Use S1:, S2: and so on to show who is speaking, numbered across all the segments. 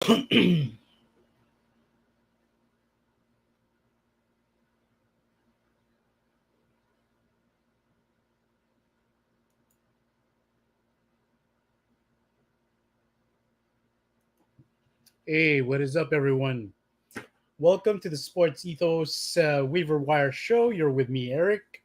S1: Hey, what is up, everyone? Welcome to the SportsEthos Waiver Wire Show. You're with me, Erik.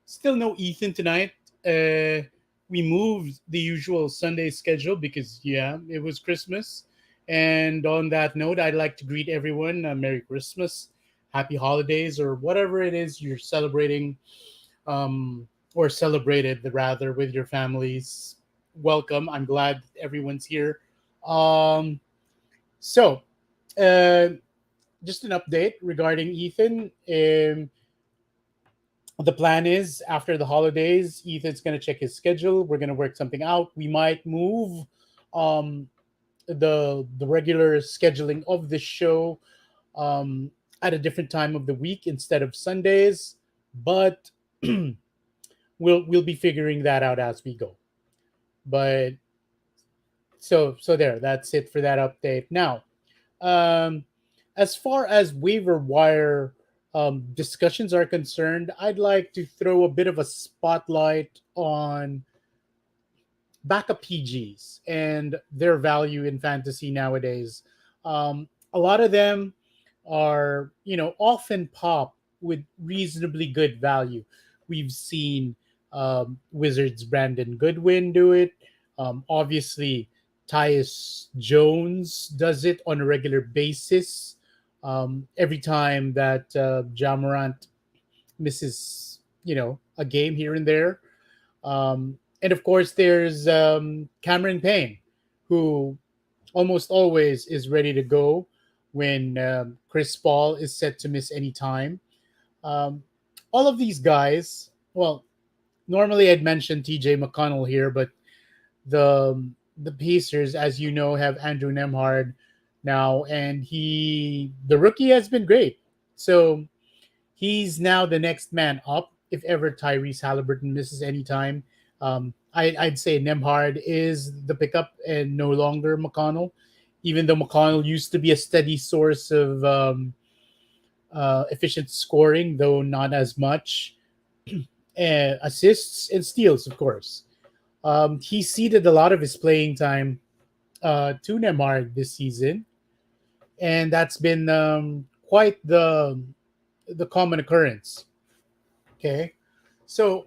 S1: Still no Ethan tonight. We moved the usual Sunday schedule because, yeah, it was Christmas. And on that note, I'd like to greet everyone Merry Christmas, Happy Holidays, or whatever it is you're celebrating or celebrated, rather, with your families. Welcome. I'm glad everyone's here. Um, so, uh, just an update regarding Ethan. The plan is after the holidays, Ethan's going to check his schedule. We're going to work something out. We might move um, the regular scheduling of the show um, at a different time of the week instead of Sundays, but we'll be figuring that out as we go. But so there. That's it for that update. Now, Um, as far as waiver wire discussions are concerned, I'd like to throw a bit of a spotlight on backup PGs and their value in fantasy nowadays. A lot of them are, often pop with reasonably good value. We've seen Wizards Brandon Goodwin do it. Obviously, Tyus Jones does it on a regular basis. Every time that Jamorant misses, a game here and there. And of course, there's Cameron Payne, who almost always is ready to go when Chris Paul is set to miss any time. Um, all of these guys, well, normally I'd mention TJ McConnell here, but the the Pacers, as you know, have Andrew Nemhard now, and the rookie has been great. So he's now the next man up if ever Tyrese Halliburton misses any time. I'd say Nemhard is the pickup and no longer McConnell, even though McConnell used to be a steady source of efficient scoring, though not as much. Assists and steals, of course. He ceded a lot of his playing time to Nemhard this season, and that's been quite the common occurrence. Okay, so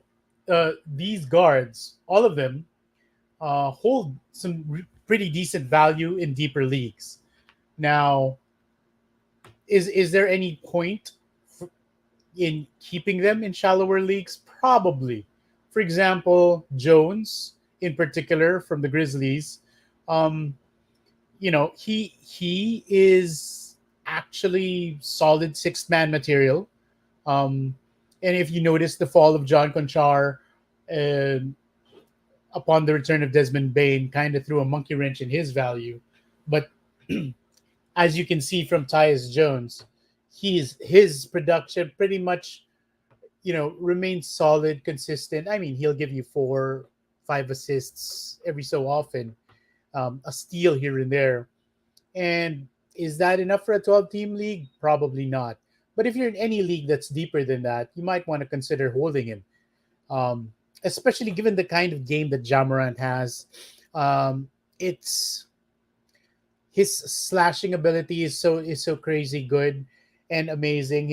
S1: these guards, all of them, hold some pretty decent value in deeper leagues. Now, is there any point in keeping them in shallower leagues? Probably. For example, Jones, in particular, from the Grizzlies, um, he is actually solid sixth man material. Um, and if you notice the fall of John Conchar uh, upon the return of Desmond Bain, kind of threw a monkey wrench in his value. But as you can see from Tyus Jones, his production pretty much remains solid, consistent. I mean, he'll give you 4, 5 assists every so often, a steal here and there. And is that enough for a 12-team league? Probably not. But if you're in any league that's deeper than that, you might want to consider holding him, um, especially given the kind of game that Jamorant has. It's his slashing ability is so crazy good and amazing.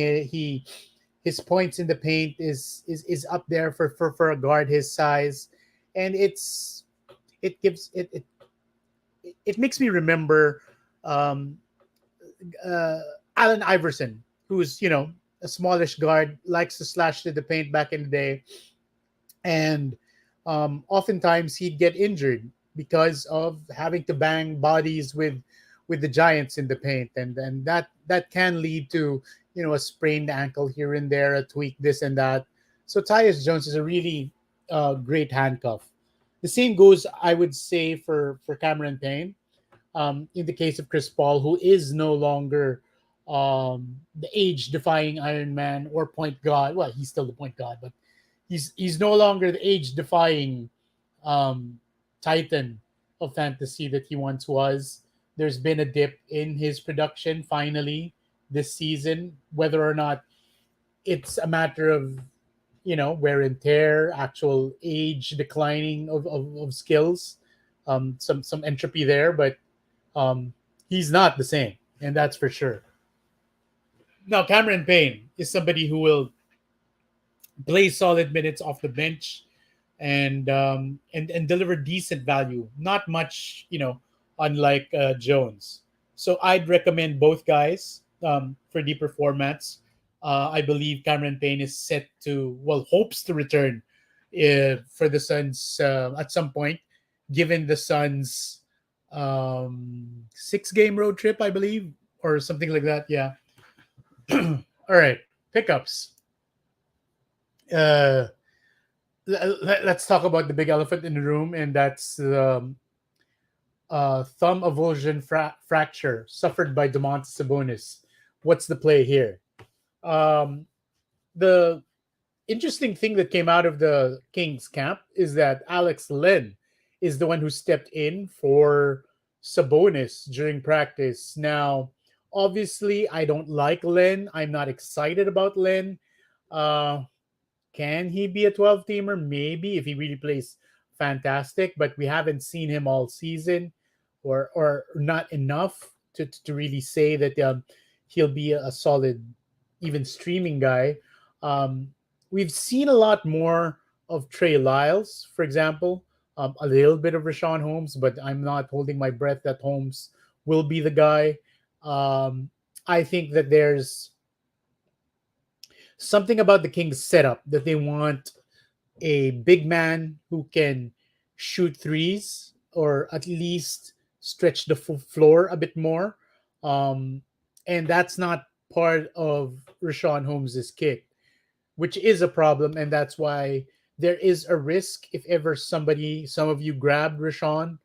S1: His points in the paint is up there for a guard his size, and it gives it makes me remember um, uh, Allen Iverson, who's a smallish guard, likes to slash to the paint back in the day, and oftentimes he'd get injured because of having to bang bodies with the giants in the paint, and that can lead to a sprained ankle here and there, a tweak this and that. So Tyus Jones is a really great handcuff. The same goes, I would say, for Cameron Payne. In the case of Chris Paul, who is no longer the age-defying Iron Man or point guard. Well, he's still the point guard, but he's no longer the age-defying um, titan of fantasy that he once was. there's been a dip in his production finally this season. Whether or not it's a matter of wear and tear, actual age declining of skills, some entropy there, but um, he's not the same, and that's for sure. Now, Cameron Payne is somebody who will play solid minutes off the bench and deliver decent value. Not much, unlike Jones. So I'd recommend both guys for deeper formats. I believe Cameron Payne is set to, well, hopes to return for the Suns at some point, given the Suns' 6 game road trip, I believe, or something like that. Yeah. All right, pickups. Uh, let's talk about the big elephant in the room, and that's thumb avulsion fracture suffered by Domantas Sabonis. What's the play here? Um, the interesting thing that came out of the Kings camp is that Alex Len is the one who stepped in for Sabonis during practice. Now, obviously, I don't like Len. I'm not excited about Len. Uh, can he be a 12 teamer? Maybe if he really plays fantastic, but we haven't seen him all season or not enough to really say that he'll be a solid, even streaming guy. Um, we've seen a lot more of Trey Lyles, for example, a little bit of Rashawn Holmes, but I'm not holding my breath that Holmes will be the guy. Um, I think that there's something about the Kings setup that they want a big man who can shoot threes or at least stretch the floor a bit more. Um, and that's not part of Rashawn Holmes's kit, which is a problem. And that's why there is a risk if ever some of you grabbed Rashawn.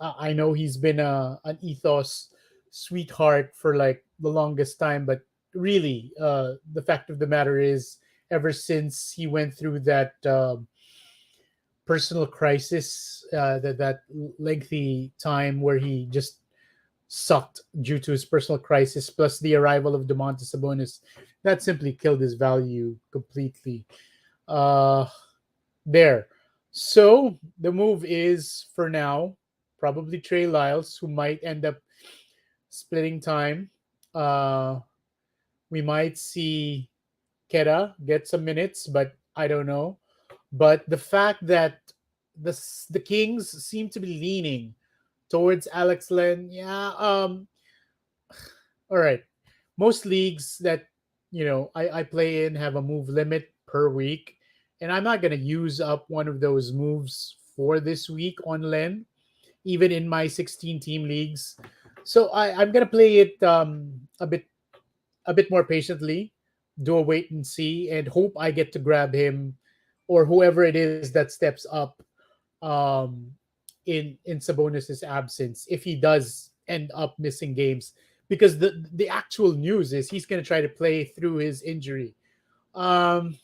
S1: I know he's been an ethos sweetheart for like the longest time, but really, the fact of the matter is, ever since he went through that personal crisis, that lengthy time where he just sucked due to his personal crisis, plus the arrival of Domantas Sabonis, that simply killed his value completely. Uh, there. So the move is for now probably Trey Lyles, who might end up splitting time. Uh, we might see Kera get some minutes, but I don't know. But the fact that the Kings seem to be leaning towards Alex Len, yeah. All right. Most leagues that I play in have a move limit per week, and I'm not gonna use up one of those moves for this week on Len, even in my 16 team leagues. So I'm gonna play it a bit more patiently, do a wait and see, and hope I get to grab him or whoever it is that steps up um, in Sabonis's absence if he does end up missing games. Because the actual news is he's going to try to play through his injury. Um,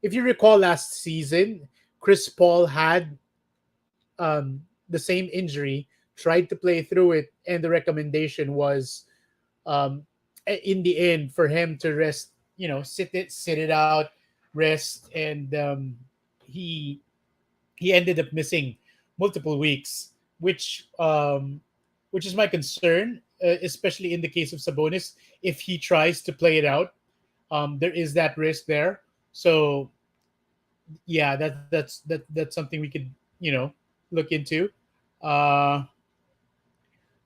S1: if you recall last season, Chris Paul had the same injury, tried to play through it, and the recommendation was um, in the end for him to rest, sit it out, rest, and he he ended up missing multiple weeks, which is my concern, especially in the case of Sabonis. If he tries to play it out, there is that risk there. So yeah, that's something we could look into. Uh,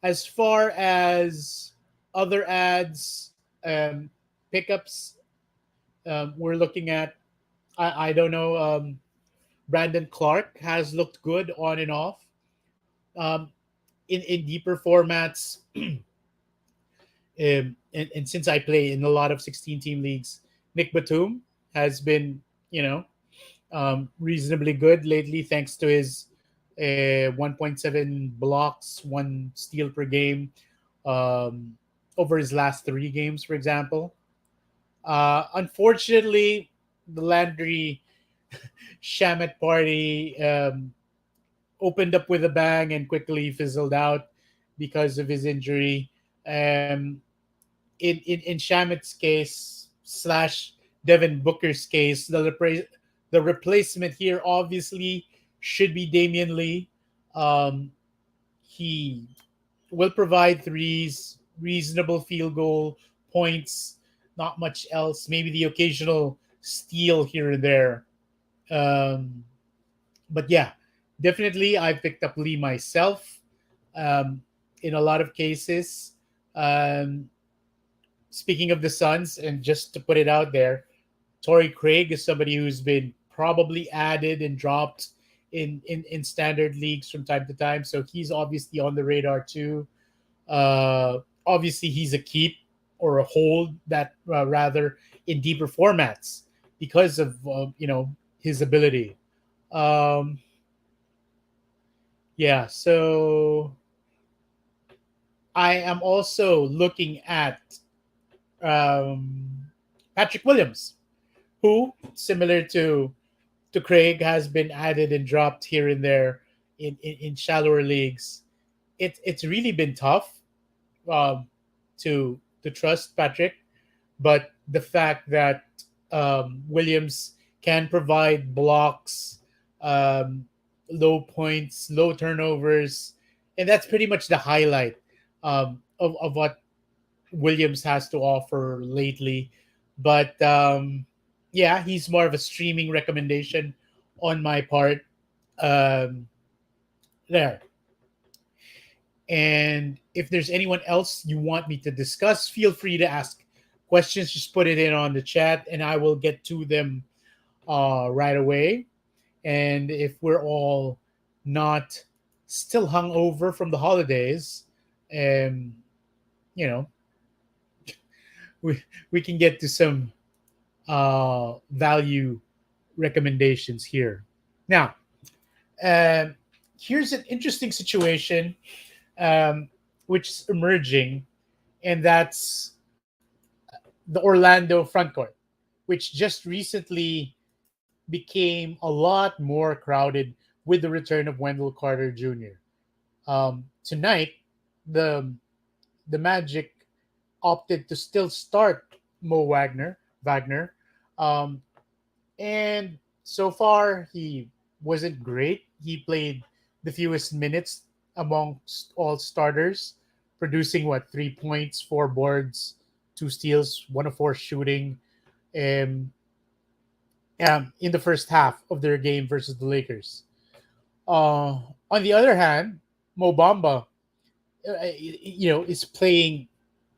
S1: as far as other ads, pickups, we're looking at. I don't know. Brandon Clark has looked good on and off. Um, in deeper formats, and since I play in a lot of 16 team leagues, Nick Batum has been reasonably good lately, thanks to his 1.7 blocks, 1 steal per game um, over his last 3 games, for example. Unfortunately, the Landry Shamet party opened up with a bang and quickly fizzled out. because of his injury. Um, in Shamit's case slash Devin Booker's case, the replacement here obviously should be Damian Lee. Um, he will provide threes, reasonable field goal points, not much else. Maybe the occasional steal here and there. Um, but yeah, definitely I picked up Lee myself. Um, in a lot of cases. Um, Speaking of the Suns, and just to put it out there, Torrey Craig is somebody who's been probably added and dropped in standard leagues from time to time. So he's obviously on the radar too. Obviously, he's a keep or a hold that rather in deeper formats because of his ability. Um, yeah, so I am also looking at um, Patrick Williams, who, similar to Craig, has been added and dropped here and there in shallower leagues. It's really been tough to trust Patrick, but the fact that Williams can provide blocks, um, low points, low turnovers, and that's pretty much the highlight of what Williams has to offer lately. But yeah, he's more of a streaming recommendation on my part. Um, there. And if there's anyone else you want me to discuss, feel free to ask questions. Just put it in on the chat, and I will get to them right away. And if we're all not still hung over from the holidays, um, you know, we can get to some value recommendations here. Now, um, here's an interesting situation um, which is emerging, and that's the Orlando front court, which just recently became a lot more crowded with the return of Wendell Carter Jr. Tonight, the the Magic opted to still start Mo Wagner, um, and so far he wasn't great. He played the fewest minutes amongst all starters, producing what 3 points, 4 boards, 2 steals, 1 of 4 shooting, um, in the first half of their game versus the Lakers. On the other hand, Mo Bamba, is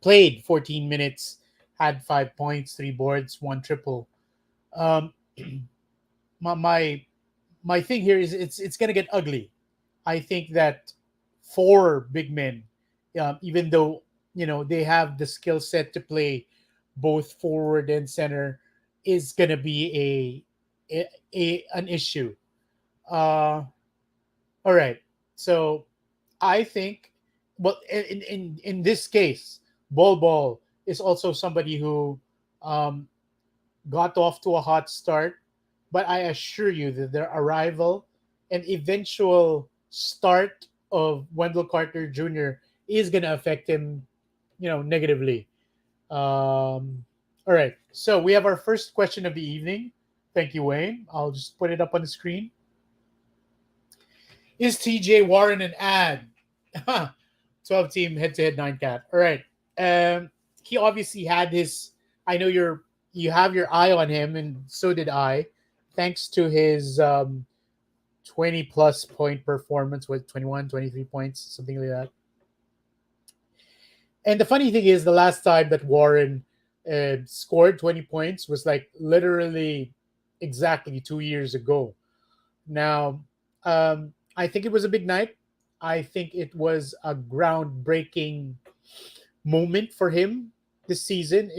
S1: played 14 minutes, had 5 points, 3 boards, one triple. Um, my my my thing here is it's gonna get ugly. I think that four big men, even though they have the skill set to play both forward and center, is gonna be a an issue. Uh, all right, so I think, well, in this case, Bol is also somebody who um, got off to a hot start, but I assure you that their arrival and eventual start of Wendell Carter Jr. is going to affect him, negatively. All right. So we have our first question of the evening. Thank you, Wayne. I'll just put it up on the screen. Is TJ Warren an ad? 12 team head to head 9 cat. All right. He obviously had his. I know you have your eye on him, and so did I, thanks to his 20 plus point performance with 21, 23 points, something like that. And the funny thing is, the last time that Warren scored 20 points was like literally exactly 2 years ago. Now, I think it was a big night. I think it was a groundbreaking moment for him this season.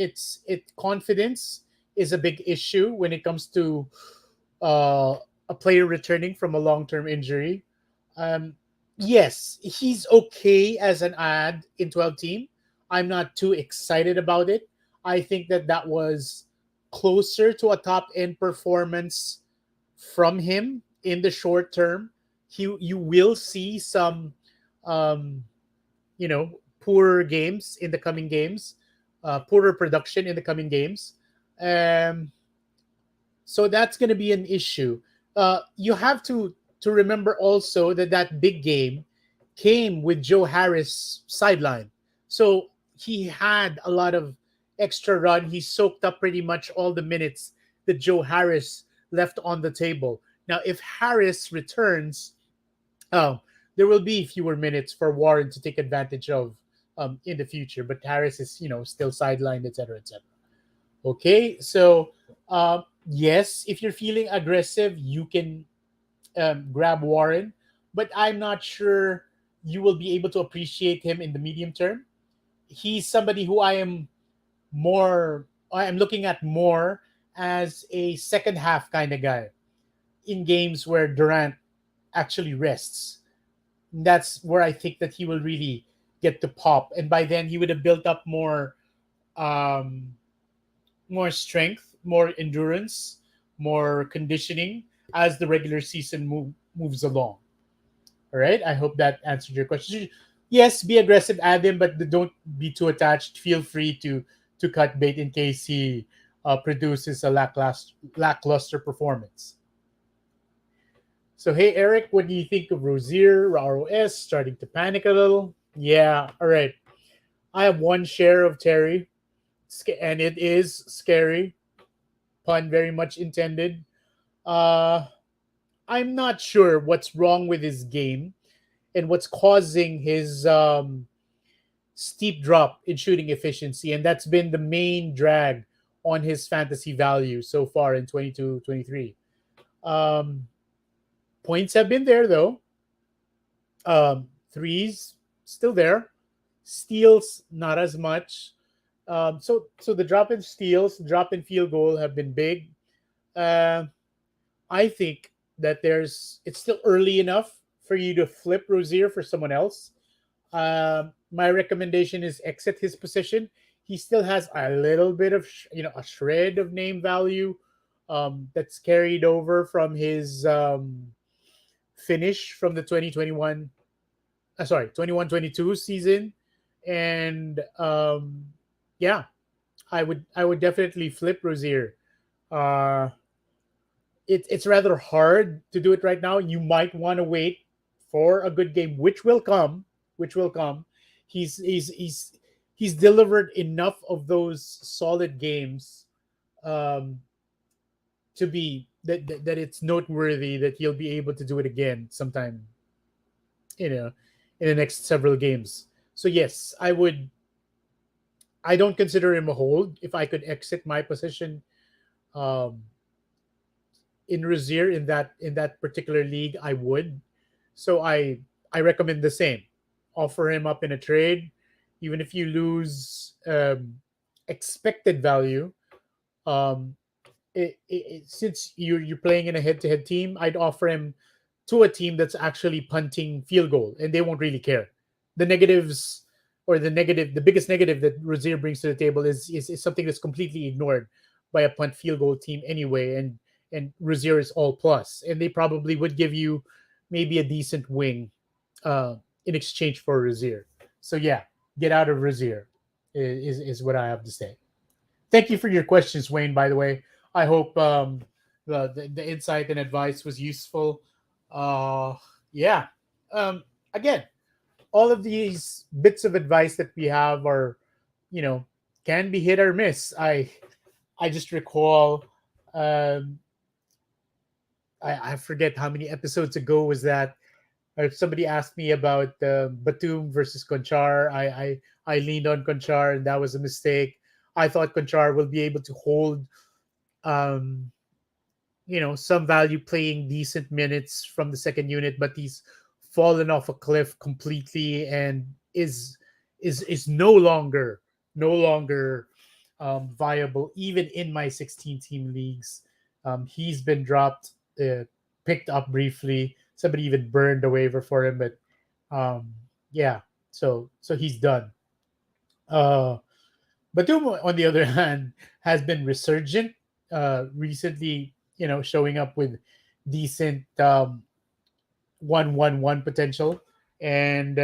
S1: Confidence is a big issue when it comes to uh, a player returning from a long term injury. Um, yes, he's okay as an ad in 12 team. I'm not too excited about it. I think that was closer to a top end performance from him in the short term. You will see some um, poor games in the coming games, poorer production in the coming games. Um, so that's going to be an issue. You have to remember also that that big game came with Joe Harris sideline, so he had a lot of extra run. He soaked up pretty much all the minutes that Joe Harris left on the table. Now, if Harris returns, oh, there will be fewer minutes for Warren to take advantage of in the future. But Harris is, still sidelined, etc., etc. Okay, so yes, if you're feeling aggressive, you can grab Warren, but I'm not sure you will be able to appreciate him in the medium term. He's somebody who I am looking at more as a second half kind of guy in games where Durant actually rests. That's where I think that he will really get to pop, and by then he would have built up um, more strength, more endurance, more conditioning as the regular season moves along. All right. I hope that answered your question. Yes, be aggressive, Adam, but don't be too attached. Feel free to cut bait in case he produces a lackluster performance. So, hey, Eric, what do you think of Rozier, ROS starting to panic a little? Yeah. All right. I have one share of Terry, and it is scary. Pun very much intended. Uh, I'm not sure what's wrong with his game and what's causing his steep drop in shooting efficiency. And that's been the main drag on his fantasy value so far in 22-23. Points have been there, though. Threes, still there. Steals, not as much. So the drop in steals, drop in field goal have been big. Uh, I think that it's still early enough for you to flip Rozier for someone else. My recommendation is exit his position. He still has a little bit of a shred of name value that's carried over from his finish from the 2021 sorry 21-22 season, and yeah, I would definitely flip Rozier. uh it's rather hard to do it right now. You might want to wait for a good game, which will come. Which will come. He's delivered enough of those solid games um, to be that it's noteworthy that he'll be able to do it again sometime, you know, in the next several games. So yes, I don't consider him a hold. If I could exit my position um, in Rozier in that particular league, I would. So I recommend the same. Offer him up in a trade, even if you lose expected value. Um, since you're playing in a head-to-head team, I'd offer him to a team that's actually punting field goal, and they won't really care. The negatives or the biggest negative that Rozier brings to the table is something that's completely ignored by a punt field goal team anyway, and Rozier is all plus, and they probably would give you maybe a decent wing uh, in exchange for Rozier. So yeah, get out of Rozier is what I have to say. Thank you for your questions, Wayne. By the way, I hope the insight and advice was useful. Uh, yeah. Um, Again, all of these bits of advice that we have are, you know, can be hit or miss. I just recall, um, I forget how many episodes ago was that. Somebody asked me about Batum versus Conchar. I leaned on Conchar, and that was a mistake. I thought Conchar will be able to hold um, some value playing decent minutes from the second unit, but he's fallen off a cliff completely and is no longer viable even in my 16 team leagues. He's been dropped, picked up briefly. Somebody even burned a waiver for him, but um, yeah, so he's done. Uh, Batum, on the other hand, has been resurgent recently. Showing up with decent 1-1-1 potential, and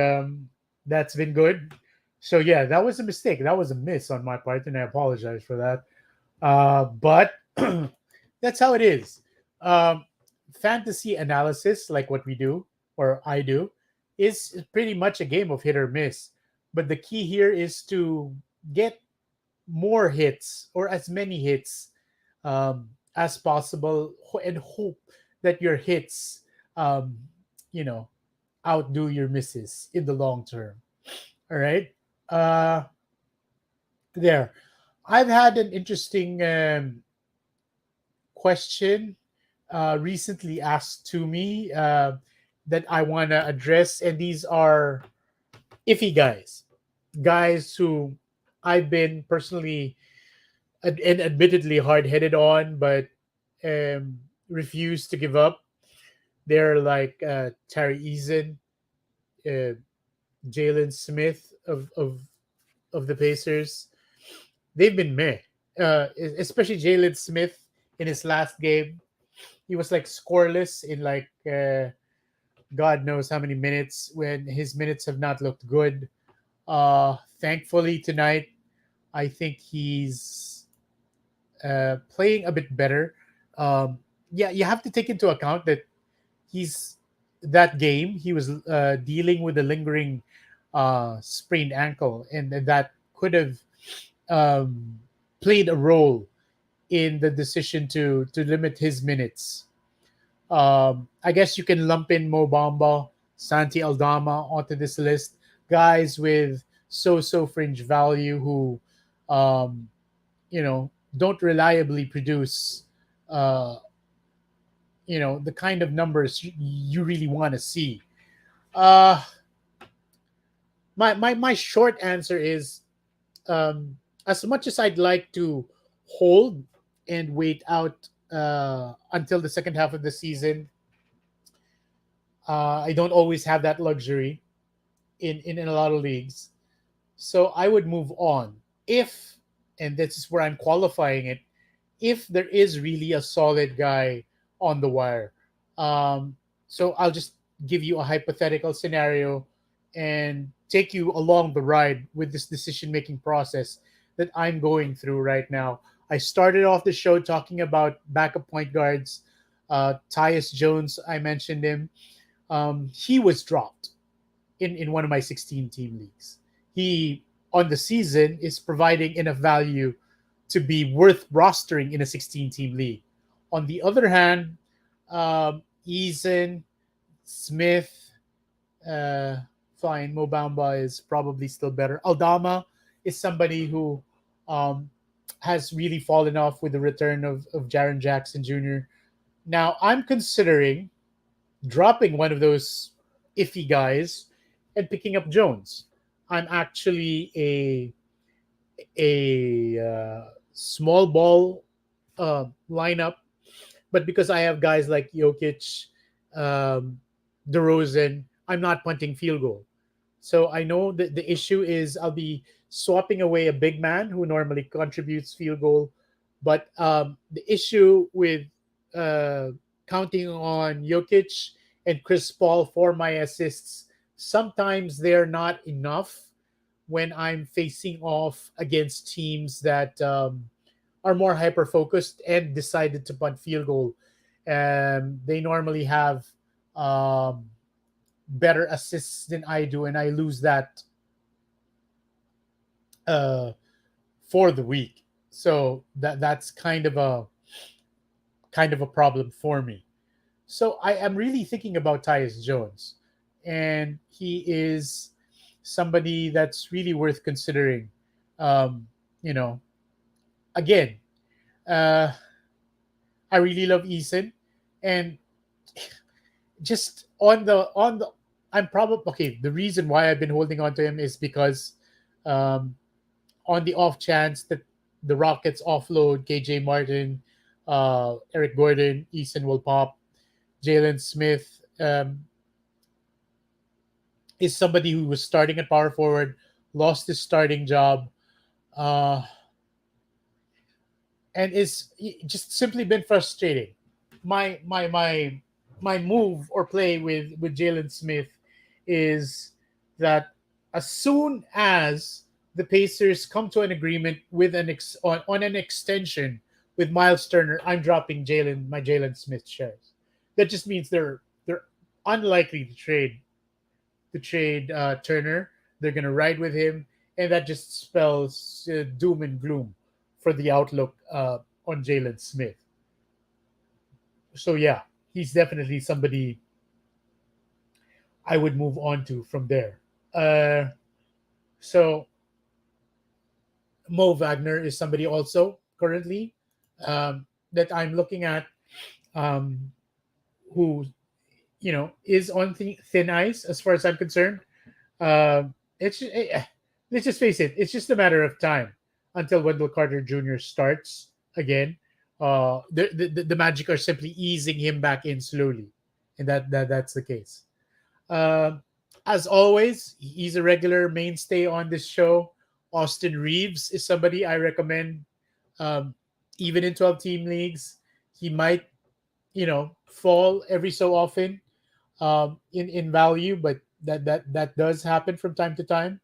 S1: That's been good. So yeah, that was a mistake. That was a miss on my part, and I apologize for that. But that's how it is. Um, Fantasy analysis, like what we do or I do, is pretty much a game of hit or miss. But the key here is to get more hits or as many hits as possible, and hope that your hits, um, you know, outdo your misses in the long term. All right. Uh, there. I've had an interesting question recently asked to me that I want to address, and these are iffy guys, guys who I've been personally and admittedly hard headed on, but um, refuse to give up. They're like Terry Eason, uh, Jalen Smith of the Pacers. They've been meh, especially Jalen Smith in his last game. He was like scoreless in like God knows how many minutes when his minutes have not looked good. Thankfully tonight, I think he's playing a bit better. Yeah, you have to take into account that he's that game he was dealing with a lingering sprained ankle, and that could have um, played a role in the decision to limit his minutes. I guess you can lump in Mo Bamba, Santi Aldama onto this list, guys with so fringe value who, um, don't reliably produce, uh, the kind of numbers you really want to see. Uh, my short answer is, as much as I'd like to hold and wait out until the second half of the season, I don't always have that luxury in a lot of leagues. So I would move on if, and this is where I'm qualifying it, if there is really a solid guy on the wire. Um, so I'll just give you a hypothetical scenario and take you along the ride with this decision making process that I'm going through right now. I started off the show talking about backup point guards. Tyus Jones, I mentioned him. He was dropped in one of my 16 team leagues. He, on the season, is providing enough value to be worth rostering in a 16 team league. On the other hand, Eason, Smith, uh, fine. Mobamba is probably still better. Aldama is somebody who um, has really fallen off with the return of Jaron Jackson Jr. Now, I'm considering dropping one of those iffy guys and picking up Jones. I'm actually a small ball lineup, but because I have guys like Jokic, um, DeRozan, I'm not punting field goal. So I know that the issue is I'll be swapping away a big man who normally contributes field goal, but the issue with uh, counting on Jokic and Chris Paul for my assists, sometimes they're not enough when I'm facing off against teams that are more hyper focused and decided to punt field goal. They normally have um, better assists than I do, and I lose that uh, for the week. So that's kind of a problem for me. So I am really thinking about Tyus Jones, and he is somebody that's really worth considering. Um, you know, again, uh, I really love Eason, and just on the I'm probably okay. The reason why I've been holding on to him is because um, on the off chance that the Rockets offload KJ Martin, Eric Gordon, Eason will pop. Jalen Smith is somebody who was starting at power forward, lost his starting job, uh, and is just simply been frustrating. My move or play with Jalen Smith is that As soon as the Pacers come to an agreement with on an extension with Miles Turner, I'm dropping Jalen Smith shares. That just means they're unlikely to trade Turner. They're gonna ride with him, and that just spells doom and gloom for the outlook on Jalen Smith. So yeah, he's definitely somebody I would move on to from there. Uh, so Mo Wagner is somebody also currently that I'm looking at, um, who is on thin ice as far as I'm concerned. It's let's just face it; it's just a matter of time until Wendell Carter Jr. starts again. The Magic are simply easing him back in slowly, and that's the case. Um, as always, he's a regular mainstay on this show. Austin Reeves is somebody I recommend, um, even in 12-team leagues. He might, fall every so often in value, but that does happen from time to time.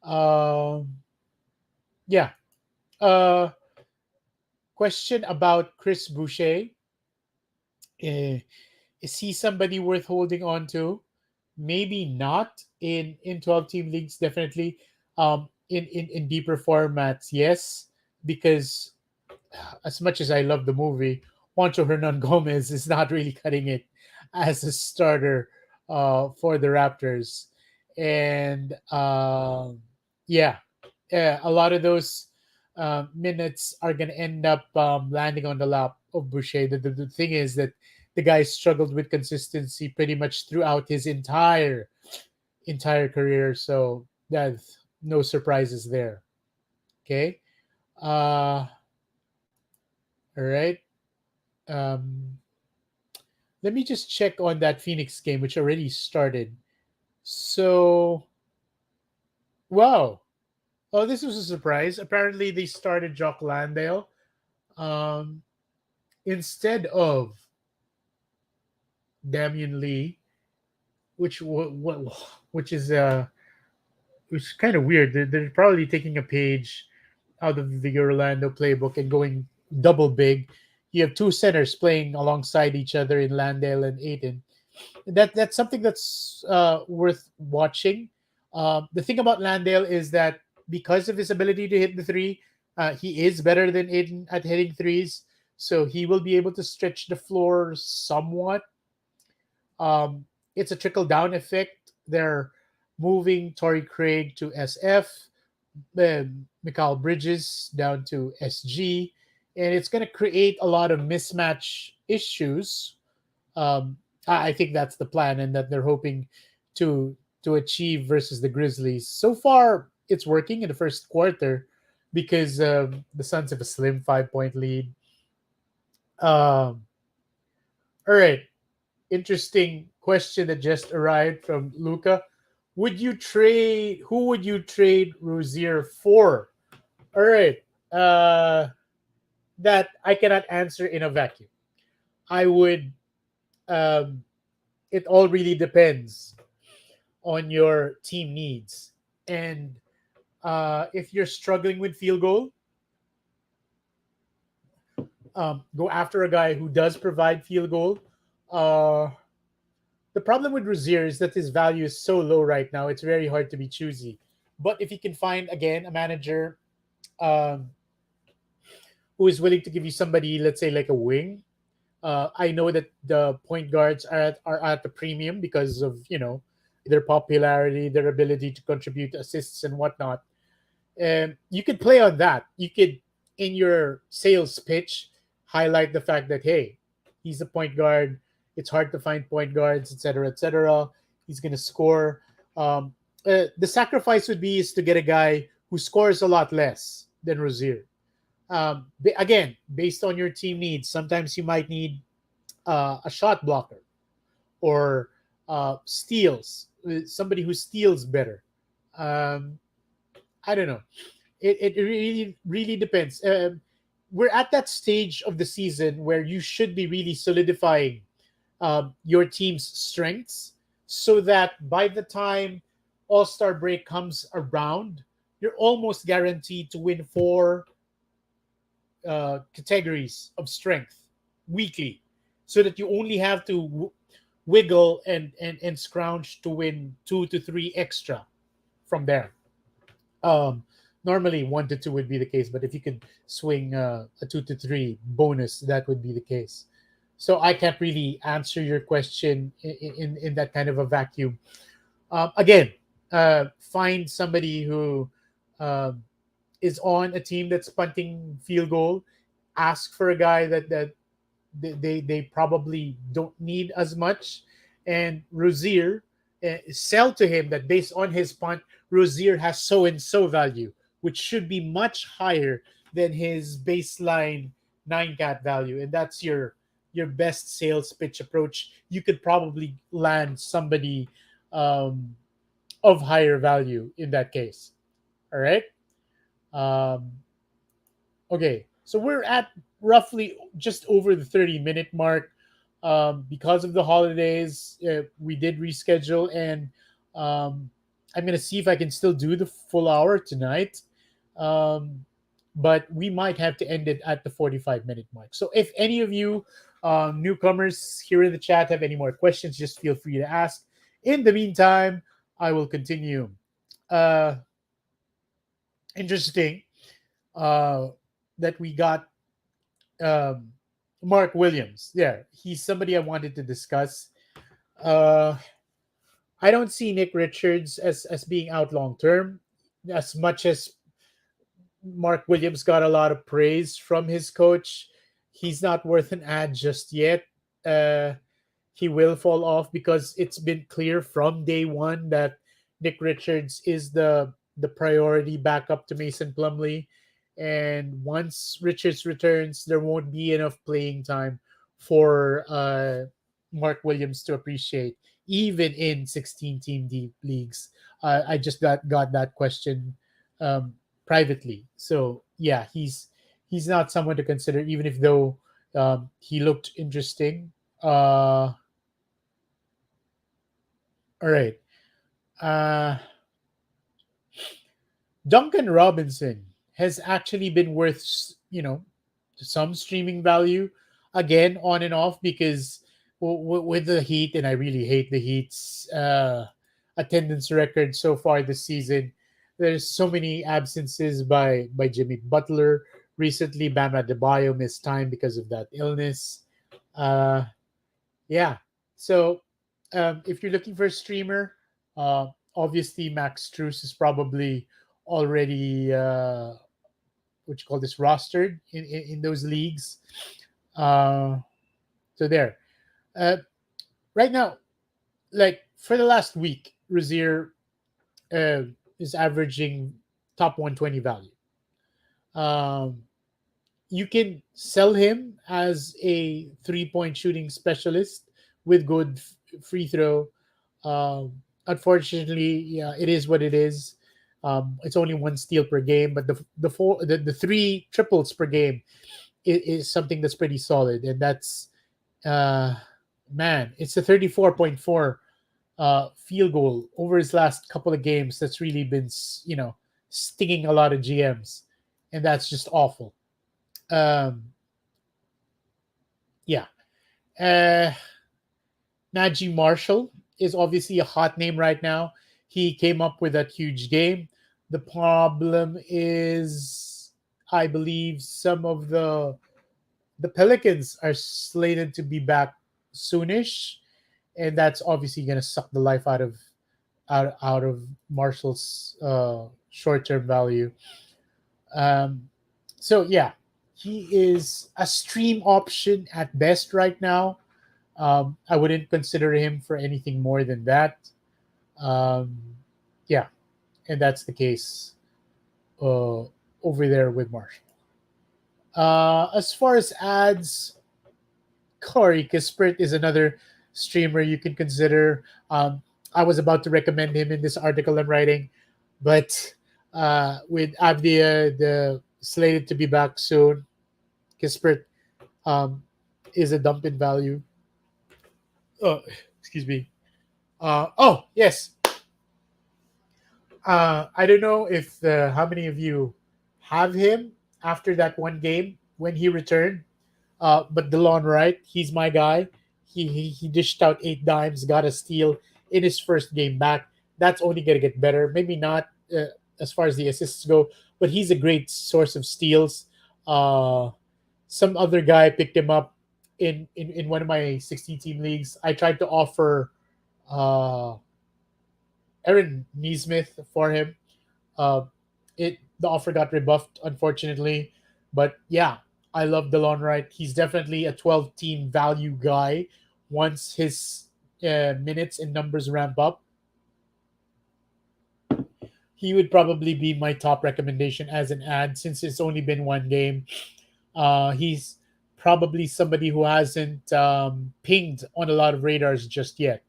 S1: Um, yeah. Uh, Question about Chris Boucher. Eh, is he somebody worth holding on to? Maybe not in 12-team leagues, definitely. In deeper formats, yes, because as much as I love the movie, Juancho Hernan Gomez is not really cutting it as a starter for the Raptors. And yeah, a lot of those minutes are going to end up landing on the lap of Boucher. The thing is that the guy struggled with consistency pretty much throughout his entire career. So that's no surprises there. Okay. All right. Um, Let me just check on that Phoenix game, which already started. So, wow. Oh, this was a surprise. Apparently, they started Jock Landale um, instead of Damian Lee, which which is which is kind of weird. They're probably taking a page out of the Orlando playbook and going double big. You have two centers playing alongside each other in Landale and Aiden. That's something that's worth watching. The thing about Landale is that because of his ability to hit the three, he is better than Aiden at hitting threes. So he will be able to stretch the floor somewhat. Um, it's a trickle down effect. They're moving Torrey Craig to SF, Mikal Bridges down to SG, and it's going to create a lot of mismatch issues. I think that's the plan, and that they're hoping to achieve versus the Grizzlies. So far, it's working in the first quarter because the Suns have a slim 5 point lead. Um, all right, interesting question that just arrived from Luca. Who would you trade Rozier for? All right. That I cannot answer in a vacuum. I would um it all really depends on your team needs. And if you're struggling with field goal, go after a guy who does provide field goal. Uh the problem with Rozier is that his value is so low right now. It's very hard to be choosy. But if you can find again a manager um, who is willing to give you somebody, let's say like a wing. I know that the point guards are at the premium because of their popularity, their ability to contribute assists and whatnot. And you could play on that. You could, in your sales pitch, highlight the fact that hey, he's a point guard. It's hard to find point guards, etc., etc. He's going to score. Um, the sacrifice would be is to get a guy who scores a lot less than Rozier. Again, based on your team needs, sometimes you might need a shot blocker or steals, somebody who steals better. Um, I don't know. It really really depends. We're at that stage of the season where you should be really solidifying your team's strengths so that by the time All-Star break comes around, you're almost guaranteed to win four categories of strength weekly, so that you only have to wiggle and scrounge to win two to three extra from there. Um, Normally, one to two would be the case, but if you could swing a two to three bonus, that would be the case. So I can't really answer your question in that kind of a vacuum. Again, find somebody who um, is on a team that's punting field goal. Ask for a guy that they probably don't need as much, and Rozier, sell to him that based on his punt, Rozier has so and so value, which should be much higher than his baseline nine cat value, and that's your best sales pitch approach. You could probably land somebody um, of higher value in that case. All right. Um, Okay, so we're at roughly just over the 30-minute mark. Because of the holidays, we did reschedule, and um, I'm going to see if I can still do the full hour tonight. Um, but we might have to end it at the 45-minute mark. So if any of you newcomers here in the chat have any more questions, just feel free to ask. In the meantime, I will continue. Uh, Interesting uh, that we got um, Mark Williams. Yeah, he's somebody I wanted to discuss. Uh, I don't see Nick Richards as being out long term, as much as Mark Williams got a lot of praise from his coach. He's not worth an ad just yet. Uh, he will fall off because it's been clear from day one that Nick Richards is the priority backup to Mason Plumlee. And once Richards returns, there won't be enough playing time for Mark Williams to appreciate, even in 16 team deep leagues. I just got that question um, privately. So yeah, he's not someone to consider, even if though he looked interesting. All right. Uh, Duncan Robinson has actually been worth, some streaming value, again, on and off, because with the Heat, and I really hate the Heat's attendance record so far this season. There's so many absences by Jimmy Butler. Recently, Bam Adebayo missed time because of that illness. Uh, yeah. So if you're looking for a streamer, obviously Max Struess is probably already what you call this, rostered in those leagues. Uh, so there. Uh, right now, like for the last week, Rozier uh, is averaging top 120 value. Um, you can sell him as a 3-point shooting specialist with good free throw. Unfortunately, yeah, it is what it is. It's only one steal per game, but the three triples per game is something that's pretty solid, and that's uh, man, it's a 34.4 field goal over his last couple of games. That's really been stinging a lot of GMs, and that's just awful. Um, yeah. Uh, Najee Marshall is obviously a hot name right now. He came up with that huge game. The problem is, I believe some of the Pelicans are slated to be back soonish, and that's obviously going to suck the life out of Marshall's short term value. Um, so yeah, he is a stream option at best right now. I wouldn't consider him for anything more than that. Um, yeah, and that's the case uh, over there with Marshall. As far as ads, Corey Kispert is another streamer you can consider. I was about to recommend him in this article I'm writing, but with Avdia the slated to be back soon, Kispert um, is a dump in value. Oh, excuse me. Oh yes, I don't know if how many of you have him after that one game when he returned. But DeLon Wright, he's my guy. He dished out 8 dimes, got a steal in his first game back. That's only gonna get better. Maybe not as far as the assists go, but he's a great source of steals. Uh, some other guy picked him up in one of my 16 team leagues. I tried to offer uh, Aaron Neesmith for him. Uh, the offer got rebuffed, unfortunately. But yeah, I love DeLon Wright. He's definitely a 12 team value guy. Once his minutes and numbers ramp up, he would probably be my top recommendation as an ad since it's only been one game. He's probably somebody who hasn't pinged on a lot of radars just yet.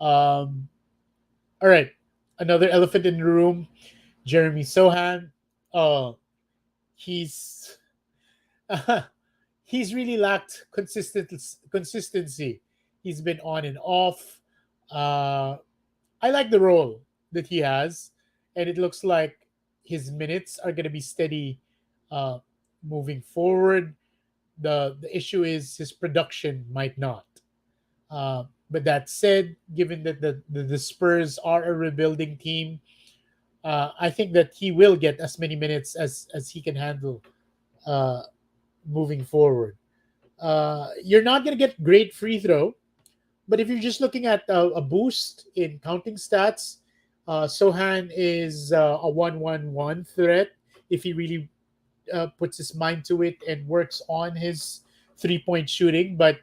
S1: Um, all right, another elephant in the room, Jeremy Sohan. Uh, he's he's really lacked consistency. He's been on and off. Uh, I like the role that he has, and it looks like his minutes are going to be steady uh, moving forward. The issue is his production might not. But that said, given that the Spurs are a rebuilding team, I think that he will get as many minutes as he can handle uh, moving forward. You're not going to get great free throw, but if you're just looking at a boost in counting stats, Sohan is a 1-1-1 threat if he really puts his mind to it and works on his 3-point shooting. But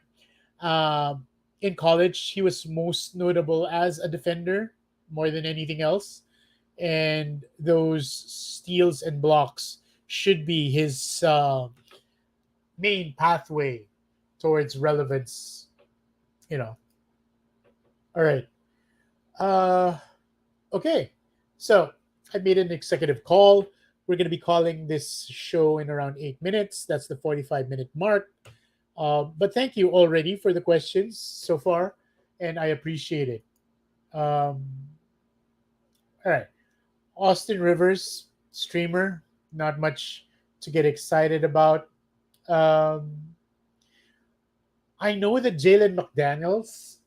S1: um, in college, he was most notable as a defender more than anything else. And those steals and blocks should be his main pathway towards relevance. You know. All right. Uh, okay. So I made an executive call. We're going to be calling this show in around 8 minutes. That's the 45-minute mark. But thank you already for the questions so far, and I appreciate it. Um, all right. Austin Rivers, streamer, not much to get excited about. Um, I know that Jalen McDaniels,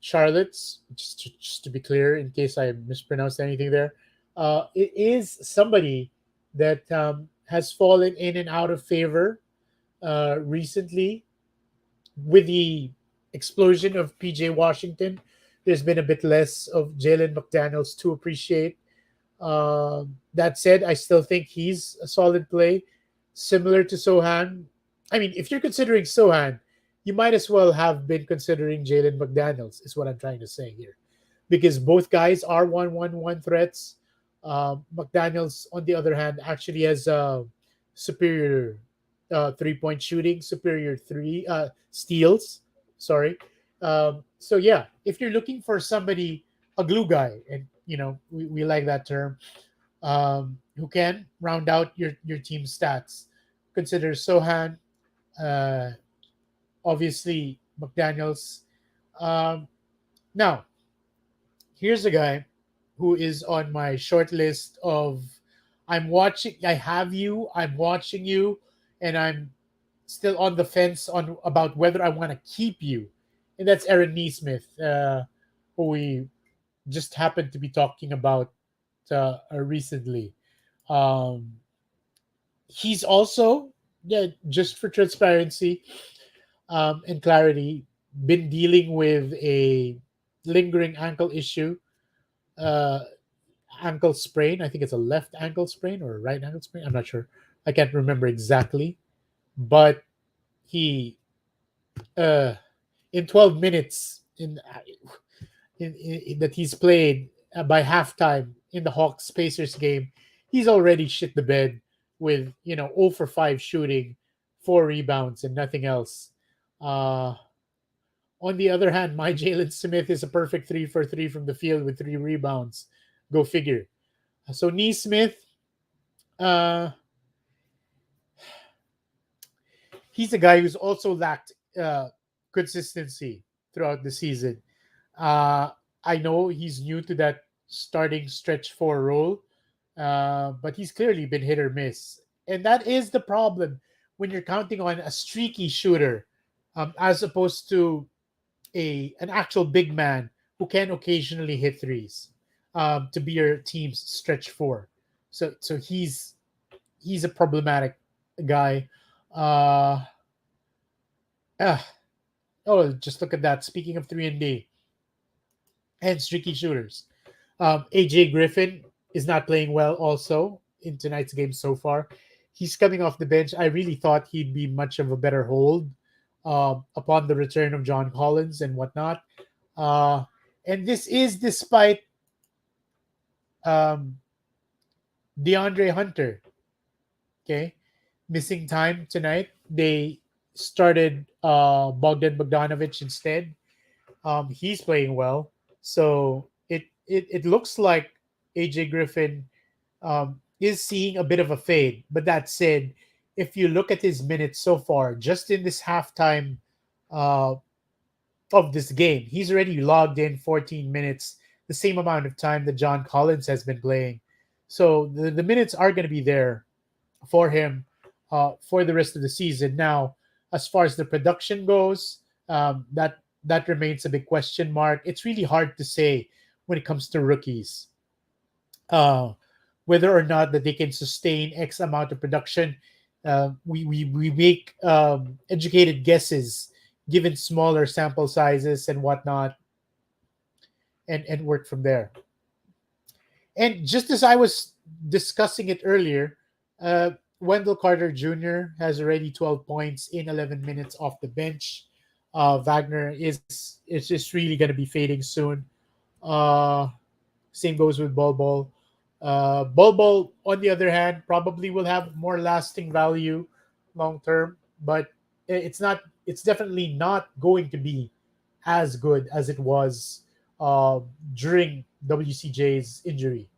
S1: Charlotte's, just to be clear, in case I mispronounced anything there, it is somebody that has fallen in and out of favor recently with the explosion of PJ Washington. There's been a bit less of Jalen McDaniels to appreciate. That said, I still think he's a solid play, similar to Sohan. I mean, if you're considering Sohan, you might as well have been considering Jalen McDaniels, is what I'm trying to say here. Because both guys are 1-1-1 threats. McDaniels, on the other hand, actually has superior 3-point shooting, superior three steals. Sorry. So, yeah, if you're looking for somebody, a glue guy, and we like that term, who can round out your team stats. Consider Sohan, uh, obviously McDaniels. Um, Now, here's a guy who is on my short list of I have you, I'm watching you, and I'm still on the fence on about whether I want to keep you. And that's Aaron Neesmith, who we just happened to be talking about recently. Um, he's also, yeah, just for transparency and clarity, been dealing with a lingering ankle issue, uh, ankle sprain. I think it's a left ankle sprain or a right ankle sprain. I'm not sure. I can't remember exactly. But he, uh, in 12 minutes that he's played by halftime in the Hawks Pacers game, he's already shit the bed with 0 for 5 shooting, 4 rebounds, and nothing else. Uh, on the other hand, my Jalen Smith is a perfect 3 for 3 from the field with 3 rebounds. Go figure. So Neesmith, uh, he's a guy who's also lacked consistency throughout the season. Uh, I know he's new to that starting stretch four role, but he's clearly been hit or miss, and that is the problem when you're counting on a streaky shooter, as opposed to a an actual big man who can occasionally hit threes, to be your team's stretch four. So he's a problematic guy. Uh, ah, oh, just look at that. Speaking of 3 and D and streaky shooters, AJ Griffin is not playing well also in tonight's game so far. He's coming off the bench. I really thought he'd be much of a better hold upon the return of John Collins and whatnot. Uh, and this is despite um, DeAndre Hunter, okay, missing time tonight. They started Bogdan Bogdanovic instead. He's playing well, so it looks like AJ Griffin is seeing a bit of a fade. But that said, if you look at his minutes so far, just in this halftime uh, of this game, he's already logged in 14 minutes, the same amount of time that John Collins has been playing. So the minutes are going to be there for him for the rest of the season. Now, as far as the production goes, that remains a big question mark. It's really hard to say when it comes to rookies, uh, whether or not that they can sustain X amount of production. We make educated guesses given smaller sample sizes and whatnot, and work from there. And just as I was discussing it earlier, Wendell Carter Jr. has already 12 points in 11 minutes off the bench. Wagner is just really going to be fading soon. Uh, Same goes with Bol Bol. Bol Bol, on the other hand, probably will have more lasting value long term, but it's not. It's definitely not going to be as good as it was uh, during WCJ's injury.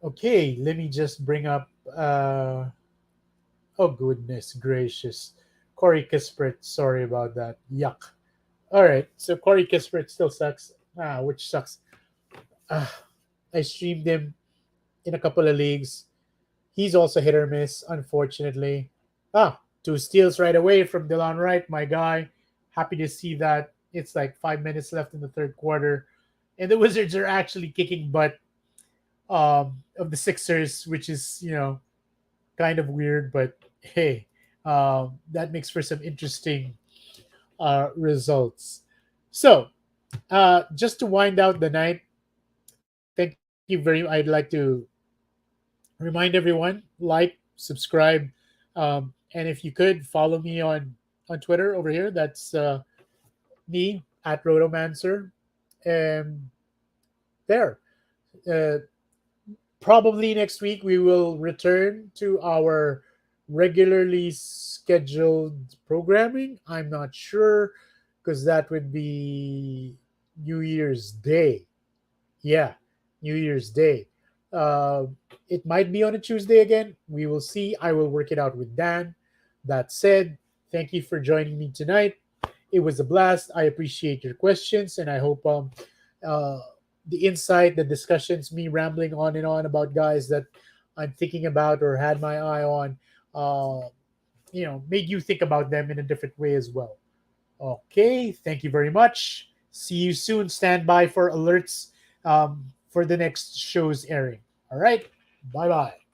S1: Okay, let me just bring up. Oh goodness gracious, Corey Kispert. Sorry about that. Yuck. All right, so Corey Kispert still sucks. Which sucks. Ah, I streamed him in a couple of leagues. He's also hit or miss, unfortunately. Two steals right away from Dylan Wright, my guy. Happy to see that. It's like 5 minutes left in the third quarter, and the Wizards are actually kicking butt of the Sixers, which is kind of weird, but hey, that makes for some interesting results. So, just to wind out the night, thank you very. I'd like to remind everyone, like, subscribe, and if you could follow me on Twitter over here. That's me at Rotomancer, and there. Uh, Probably next week we will return to our regularly scheduled programming. I'm not sure because that would be New Year's Day. Yeah, New Year's Day. Uh, it might be on a Tuesday again. We will see. I will work it out with Dan. That said, thank you for joining me tonight. It was a blast. I appreciate your questions, and I hope uh, the insight, the discussions, me rambling on and on about guys that I'm thinking about or had my eye on, uh, made you think about them in a different way as well. Okay, thank you very much. See you soon. Stand by for alerts for the next show's airing. All right, bye bye.